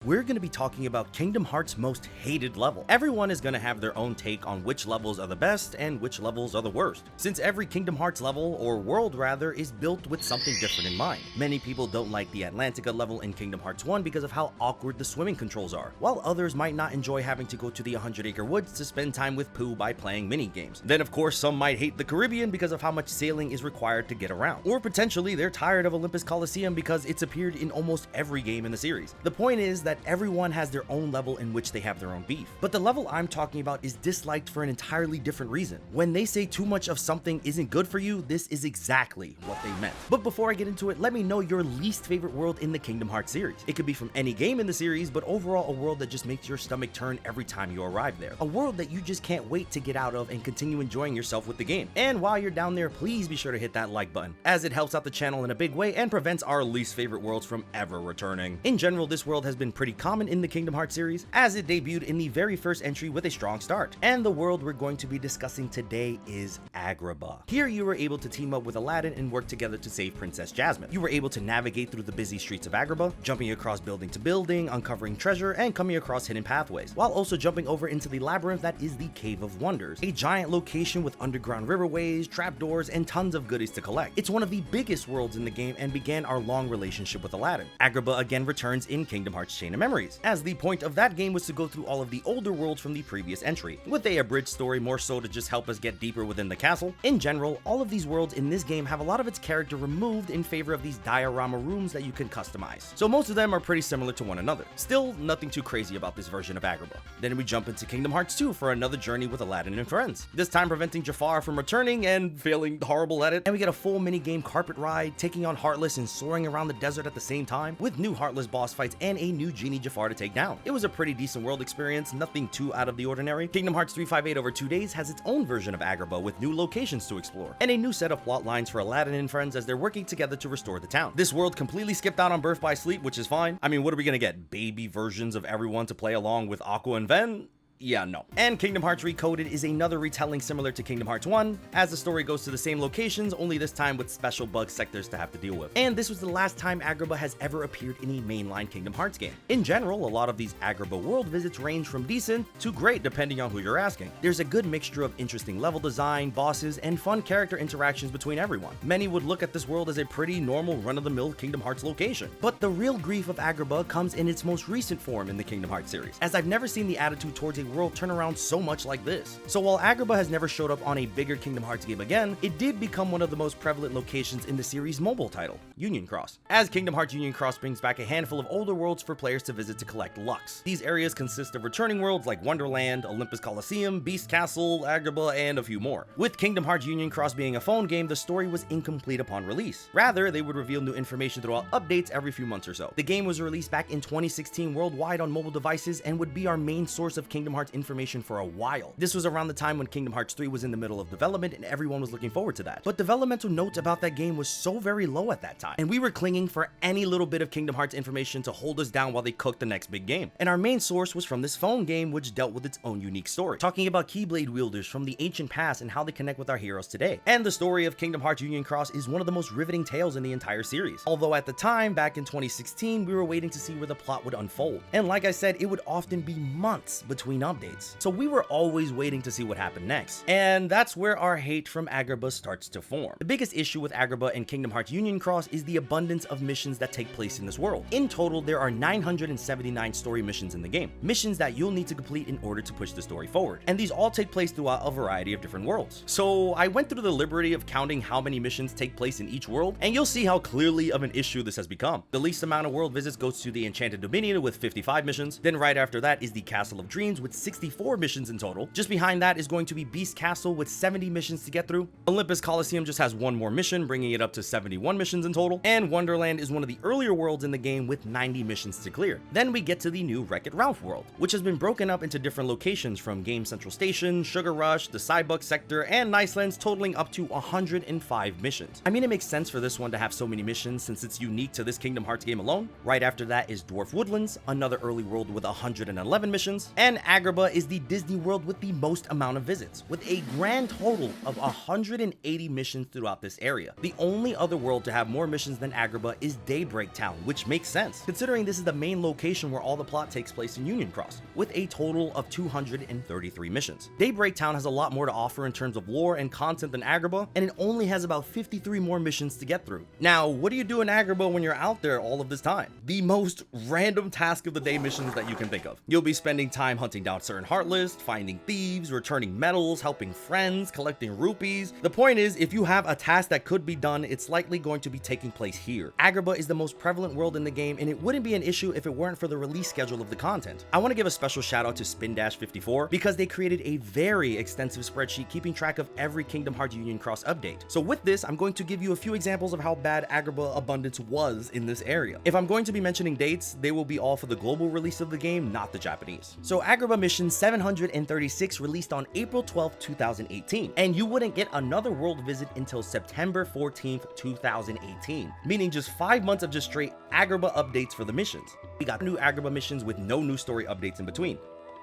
We're going to be talking about Kingdom Hearts' most hated level. Everyone is going to have their own take on which levels are the best and which levels are the worst, since every Kingdom Hearts level, or world rather, is built with something different in mind. Many people don't like the Atlantica level in Kingdom Hearts 1 because of how awkward the swimming controls are, while others might not enjoy having to go to the 100-acre woods to spend time with Pooh by playing mini-games. Then of course some might hate the Caribbean because of how much sailing is required to get around. Or potentially they're tired of Olympus Coliseum because it's appeared in almost every game in the series. The point is that everyone has their own level in which they have their own beef. But the level I'm talking about is disliked for an entirely different reason. When they say too much of something isn't good for you, this is exactly what they meant. But before I get into it, let me know your least favorite world in the Kingdom Hearts series. It could be from any game in the series, but overall a world that just makes your stomach turn every time you arrive there. A world that you just can't wait to get out of and continue enjoying yourself with the game. And while you're down there, please be sure to hit that like button, as it helps out the channel in a big way and prevents our least favorite worlds from ever returning. In general, this world has been pretty common in the Kingdom Hearts series, as it debuted in the very first entry with a strong start. And the world we're going to be discussing today is Agrabah. Here you were able to team up with Aladdin and work together to save Princess Jasmine. You were able to navigate through the busy streets of Agrabah, jumping across building to building, uncovering treasure, and coming across hidden pathways, while also jumping over into the labyrinth that is the Cave of Wonders, a giant location with underground riverways, trapdoors, and tons of goodies to collect. It's one of the biggest worlds in the game and began our long relationship with Aladdin. Agrabah again returns in Kingdom Hearts Chain of Memories, as the point of that game was to go through all of the older worlds from the previous entry, with a abridged story more so to just help us get deeper within the castle. In general, all of these worlds in this game have a lot of its character removed in favor of these diorama rooms that you can customize, so most of them are pretty similar to one another. Still, nothing too crazy about this version of Agrabah. Then we jump into Kingdom Hearts 2 for another journey with Aladdin and friends, this time preventing Jafar from returning and failing horrible at it, and we get a full minigame carpet ride, taking on Heartless and soaring around the desert at the same time, with new Heartless boss fights and a new Genie Jafar to take down. It was a pretty decent world experience, nothing too out of the ordinary. Kingdom Hearts 358 over 2 days has its own version of Agrabah with new locations to explore, and a new set of plot lines for Aladdin and friends as they're working together to restore the town. This world completely skipped out on Birth by Sleep, which is fine. I mean, what are we gonna get? Baby versions of everyone to play along with Aqua and Ven? Yeah, no. And Kingdom Hearts Recoded is another retelling similar to Kingdom Hearts 1, as the story goes to the same locations, only this time with special bug sectors to have to deal with. And this was the last time Agrabah has ever appeared in a mainline Kingdom Hearts game. In general, a lot of these Agrabah world visits range from decent to great depending on who you're asking. There's a good mixture of interesting level design, bosses, and fun character interactions between everyone. Many would look at this world as a pretty normal run-of-the-mill Kingdom Hearts location. But the real grief of Agrabah comes in its most recent form in the Kingdom Hearts series, as I've never seen the attitude towards a world turn around so much like this. So while Agrabah has never showed up on a bigger Kingdom Hearts game again, it did become one of the most prevalent locations in the series' mobile title, Union Cross, as Kingdom Hearts Union Cross brings back a handful of older worlds for players to visit to collect Lux. These areas consist of returning worlds like Wonderland, Olympus Coliseum, Beast Castle, Agrabah, and a few more. With Kingdom Hearts Union Cross being a phone game, the story was incomplete upon release. Rather, they would reveal new information throughout updates every few months or so. The game was released back in 2016 worldwide on mobile devices and would be our main source of Kingdom Hearts information for a while. This was around the time when Kingdom Hearts 3 was in the middle of development and everyone was looking forward to that. But developmental notes about that game was so very low at that time, and we were clinging for any little bit of Kingdom Hearts information to hold us down while they cooked the next big game. And our main source was from this phone game, which dealt with its own unique story, talking about Keyblade wielders from the ancient past and how they connect with our heroes today. And the story of Kingdom Hearts Union Cross is one of the most riveting tales in the entire series. Although at the time, back in 2016, we were waiting to see where the plot would unfold. And like I said, it would often be months between updates. So we were always waiting to see what happened next. And that's where our hate from Agrabah starts to form. The biggest issue with Agrabah and Kingdom Hearts Union Cross is the abundance of missions that take place in this world. In total, there are 979 story missions in the game, missions that you'll need to complete in order to push the story forward. And these all take place throughout a variety of different worlds. So I went through the liberty of counting how many missions take place in each world, and you'll see how clearly of an issue this has become. The least amount of world visits goes to the Enchanted Dominion with 55 missions. Then right after that is the Castle of Dreams with 64 missions in total. Just behind that is going to be Beast Castle with 70 missions to get through. Olympus Coliseum just has one more mission, bringing it up to 71 missions in total. And Wonderland is one of the earlier worlds in the game with 90 missions to clear. Then we get to the new Wreck-It Ralph world, which has been broken up into different locations from Game Central Station, Sugar Rush, the Cybuck sector, and Nicelands, totaling up to 105 missions. I mean, it makes sense for this one to have so many missions since it's unique to this Kingdom Hearts game alone. Right after that is Dwarf Woodlands, another early world with 111 missions, and Agrabah is the Disney world with the most amount of visits, with a grand total of 180 missions throughout this area. The only other world to have more missions than Agrabah is Daybreak Town, which makes sense, considering this is the main location where all the plot takes place in Union Cross, with a total of 233 missions. Daybreak Town has a lot more to offer in terms of lore and content than Agrabah, and it only has about 53 more missions to get through. Now, what do you do in Agrabah when you're out there all of this time? The most random task of the day missions that you can think of. You'll be spending time hunting down certain heart lists, finding thieves, returning medals, helping friends, collecting rupees. The point is, if you have a task that could be done, it's likely going to be taking place here. Agrabah is the most prevalent world in the game, and it wouldn't be an issue if it weren't for the release schedule of the content. I want to give a special shout out to Spin-54 because they created a very extensive spreadsheet keeping track of every Kingdom Hearts Union Cross update. So with this, I'm going to give you a few examples of how bad Agrabah abundance was in this area. If I'm going to be mentioning dates, they will be all for the global release of the game, not the Japanese. So Agrabah Mission 736 released on April 12th, 2018, and you wouldn't get another world visit until September 14th, 2018, meaning just 5 months of just straight Agrabah updates for the missions. We got new Agrabah missions with no new story updates in between.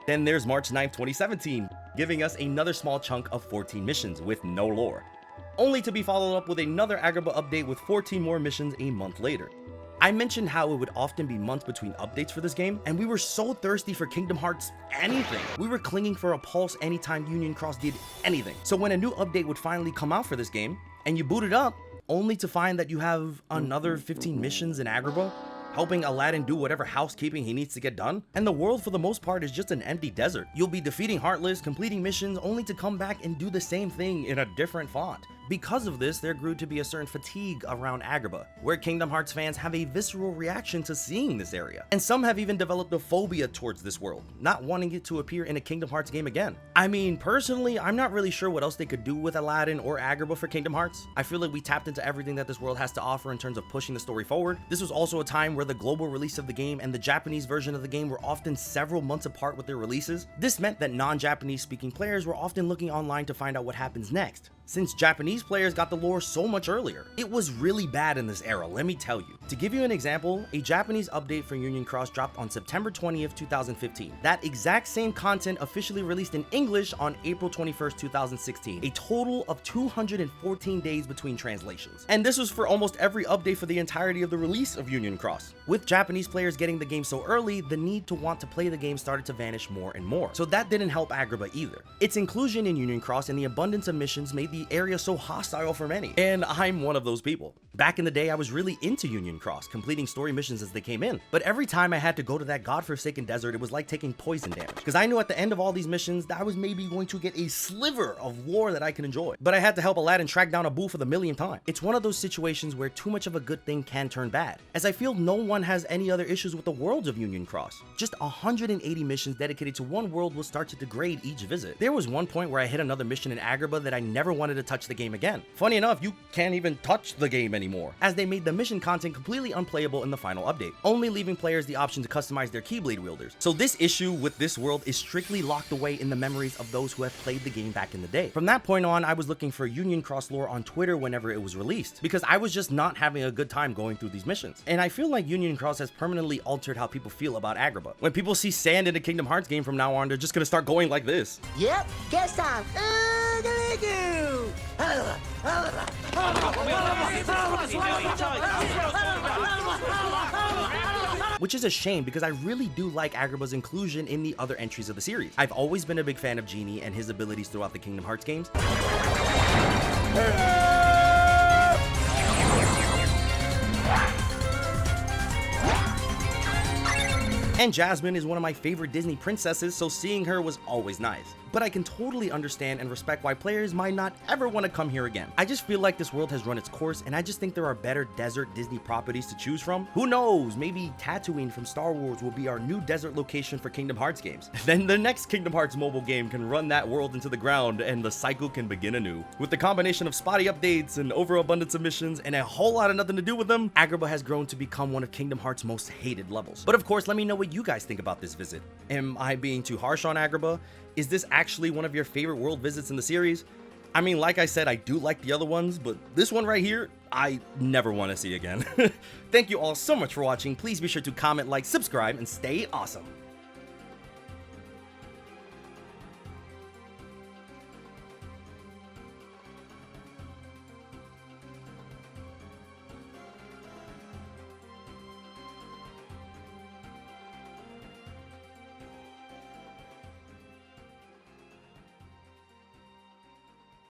Then there's March 9th, 2017, giving us another small chunk of 14 missions with no lore, only to be followed up with another Agrabah update with 14 more missions a month later. I mentioned how it would often be months between updates for this game, and we were so thirsty for Kingdom Hearts anything. We were clinging for a pulse anytime Union Cross did anything. So when a new update would finally come out for this game, and you boot it up, only to find that you have another 15 missions in Agrabah, helping Aladdin do whatever housekeeping he needs to get done, and the world for the most part is just an empty desert. You'll be defeating Heartless, completing missions, only to come back and do the same thing in a different font. Because of this, there grew to be a certain fatigue around Agrabah, where Kingdom Hearts fans have a visceral reaction to seeing this area. And some have even developed a phobia towards this world, not wanting it to appear in a Kingdom Hearts game again. I mean, personally, I'm not really sure what else they could do with Aladdin or Agrabah for Kingdom Hearts. I feel like we tapped into everything that this world has to offer in terms of pushing the story forward. This was also a time where the global release of the game and the Japanese version of the game were often several months apart with their releases. This meant that non-Japanese speaking players were often looking online to find out what happens next, since Japanese players got the lore so much earlier. It was really bad in this era, let me tell you. To give you an example, a Japanese update for Union Cross dropped on September 20th, 2015. That exact same content officially released in English on April 21st, 2016. A total of 214 days between translations. And this was for almost every update for the entirety of the release of Union Cross. With Japanese players getting the game so early, the need to want to play the game started to vanish more and more. So that didn't help Agrabah either. Its inclusion in Union Cross and the abundance of missions made the area so hostile for many, and I'm one of those people. Back in the day, I was really into Union Cross, completing story missions as they came in, but every time I had to go to that godforsaken desert, it was like taking poison damage, because I knew at the end of all these missions that I was maybe going to get a sliver of lore that I can enjoy, but I had to help Aladdin track down Abu for the millionth time. It's one of those situations where too much of a good thing can turn bad, as I feel no one has any other issues with the worlds of Union Cross. Just 180 missions dedicated to one world will start to degrade each visit. There was one point where I hit another mission in Agrabah that I never wanted to touch the game again. Funny enough, you can't even touch the game anymore, as they made the mission content completely unplayable in the final update, only leaving players the option to customize their Keyblade wielders. So this issue with this world is strictly locked away in the memories of those who have played the game back in the day. From that point on, I was looking for Union Cross lore on Twitter whenever it was released, because I was just not having a good time going through these missions. And I feel like Union Cross has permanently altered how people feel about Agrabah. When people see sand in a Kingdom Hearts game from now on, they're just gonna start going like this. Yep, guess I'm Oogly-goo! Which is a shame, because I really do like Agrabah's inclusion in the other entries of the series. I've always been a big fan of Genie and his abilities throughout the Kingdom Hearts games. And Jasmine is one of my favorite Disney princesses, so seeing her was always nice. But I can totally understand and respect why players might not ever want to come here again. I just feel like this world has run its course, and I just think there are better desert Disney properties to choose from. Who knows, maybe Tatooine from Star Wars will be our new desert location for Kingdom Hearts games. Then the next Kingdom Hearts mobile game can run that world into the ground, and the cycle can begin anew. With the combination of spotty updates and overabundance of missions and a whole lot of nothing to do with them, Agrabah has grown to become one of Kingdom Hearts' most hated levels. But of course, let me know what you guys think about this visit. Am I being too harsh on Agrabah? Is this actually one of your favorite world visits in the series? I mean, like I said, I do like the other ones, but this one right here, I never want to see again. Thank you all so much for watching. Please be sure to comment, like, subscribe, and stay awesome.